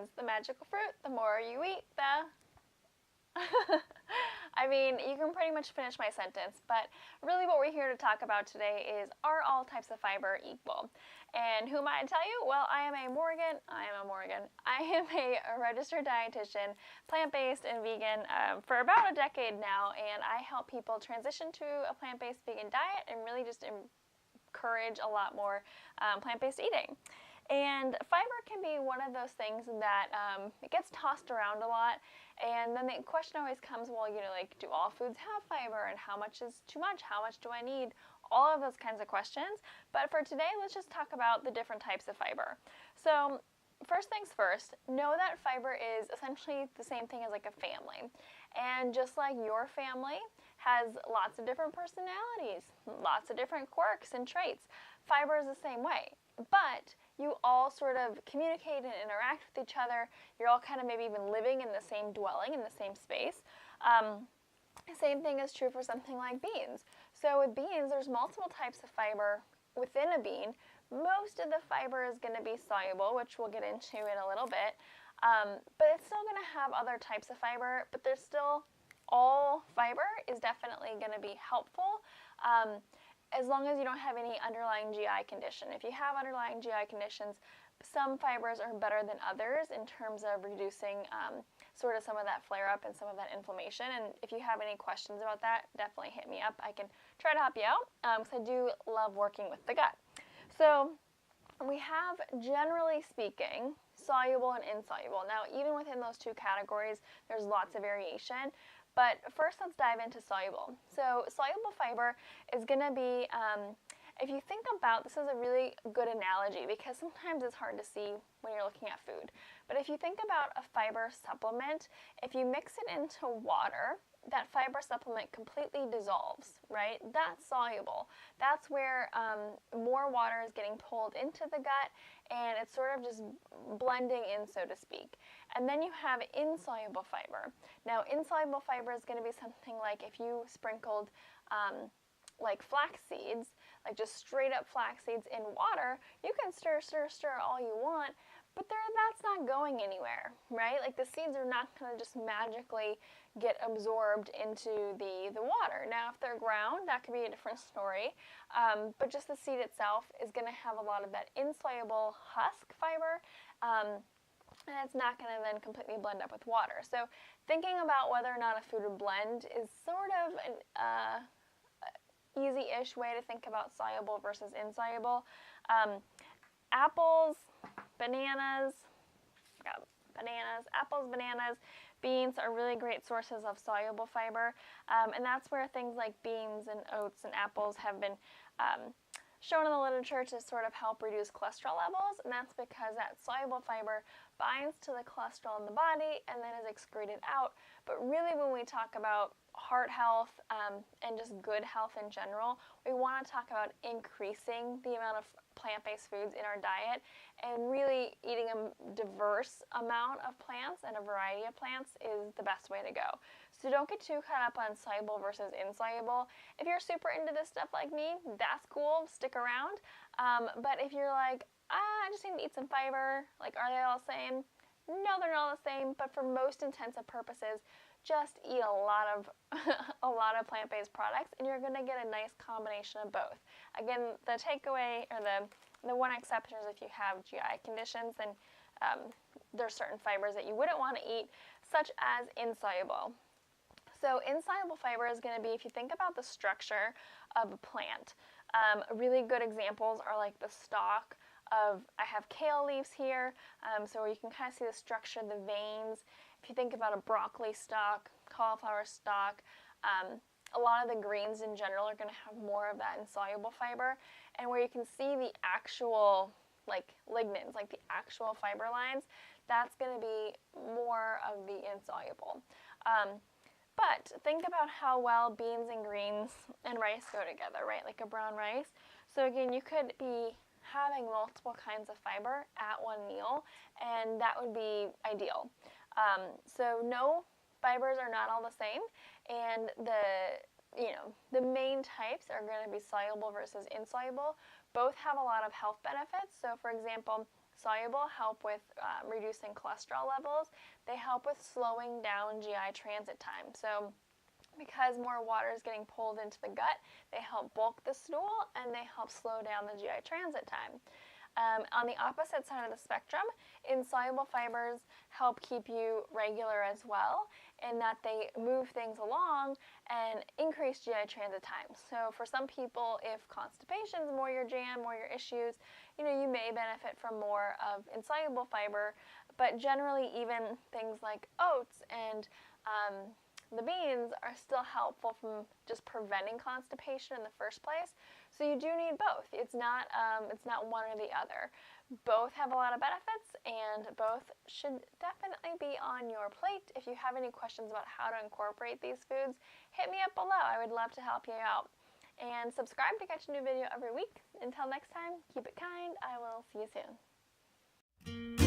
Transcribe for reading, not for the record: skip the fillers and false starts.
beans, the magical fruit. The more you eat, the I mean, you can pretty much finish my sentence, but really what we're here to talk about today is, are all types of fiber equal? And who am I to tell you? Well, I am a Morgan. I am a registered dietitian, plant-based and vegan for about a decade now, and I help people transition to a plant-based vegan diet and really just encourage a lot more plant-based eating. And fiber can be one of those things that it gets tossed around a lot, and then the question always comes, well, like, do all foods have fiber, and how much is too much? How much do I need? All of those kinds of questions. But for today, let's just talk about the different types of fiber. So first things first, know that fiber is essentially the same thing as like a family. And just like your family has lots of different personalities, lots of different quirks and traits, fiber is the same way. But you all sort of communicate and interact with each other. You're all kind of maybe even living in the same dwelling, in the same space. Same thing is true for something like beans. So with beans, there's multiple types of fiber within a bean. Most of the fiber is going to be soluble, which we'll get into in a little bit. But it's still going to have other types of fiber, but there's still, all fiber is definitely going to be helpful. As long as you don't have any underlying GI condition. If you have underlying GI conditions, some fibers are better than others in terms of reducing sort of some of that flare-up and some of that inflammation. And if you have any questions about that, definitely hit me up. I can try to help you out because I do love working with the gut. So we have, generally speaking, soluble and insoluble. Now, even within those two categories, there's lots of variation. But first, let's dive into soluble. So soluble fiber is going to be, if you think about, this is a really good analogy because sometimes it's hard to see when you're looking at food. But if you think about a fiber supplement, if you mix it into water, that fiber supplement completely dissolves, right? That's soluble. That's where more water is getting pulled into the gut and it's sort of just blending in, so to speak. And then you have insoluble fiber. Now, insoluble fiber is going to be something like if you sprinkled like flax seeds, like just straight up flax seeds in water, you can stir all you want, but that's not going anywhere, right? Like the seeds are not going to just magically get absorbed into the water. Now, if they're ground, that could be a different story, but just the seed itself is going to have a lot of that insoluble husk fiber, and it's not going to then completely blend up with water. So thinking about whether or not a food would blend is sort of an easy-ish way to think about soluble versus insoluble. Apples, bananas, beans are really great sources of soluble fiber, and that's where things like beans and oats and apples have been shown in the literature to sort of help reduce cholesterol levels, and that's because that soluble fiber binds to the cholesterol in the body and then is excreted out. But really, when we talk about heart health and just good health in general, we want to talk about increasing the amount of plant-based foods in our diet, and really eating a diverse amount of plants and a variety of plants is the best way to go. So don't get too caught up on soluble versus insoluble. If you're super into this stuff like me, that's cool, stick around. But if you're like, I just need to eat some fiber, like, are they all the same? No, they're not the same, but for most intents and purposes, just eat a lot of plant-based products, and you're going to get a nice combination of both. Again, the takeaway, or the one exception is if you have GI conditions, then there's certain fibers that you wouldn't want to eat, such as insoluble. So insoluble fiber is going to be, if you think about the structure of a plant, really good examples are like the stalk of, I have kale leaves here, so you can kind of see the structure, the veins. If you think about a broccoli stalk, cauliflower stalk, a lot of the greens in general are going to have more of that insoluble fiber, and where you can see the actual like lignins, like the actual fiber lines, that's going to be more of the insoluble. But think about how well beans and greens and rice go together, right? Like a brown rice. So again, you could be having multiple kinds of fiber at one meal, and that would be ideal. So no, fibers are not all the same, and the main types are going to be soluble versus insoluble. Both have a lot of health benefits. So for example, soluble help with reducing cholesterol levels. They help with slowing down GI transit time. So because more water is getting pulled into the gut, they help bulk the stool and they help slow down the GI transit time. On the opposite side of the spectrum, insoluble fibers help keep you regular as well, in that they move things along and increase GI transit time. So for some people, if constipation is more your jam, more your issues, you may benefit from more of insoluble fiber, but generally even things like oats and the beans are still helpful from just preventing constipation in the first place. So you do need both. It's not one or the other. Both have a lot of benefits, and both should definitely be on your plate. If you have any questions about how to incorporate these foods, hit me up below. I would love to help you out. And subscribe to catch a new video every week. Until next time, keep it kind. I will see you soon.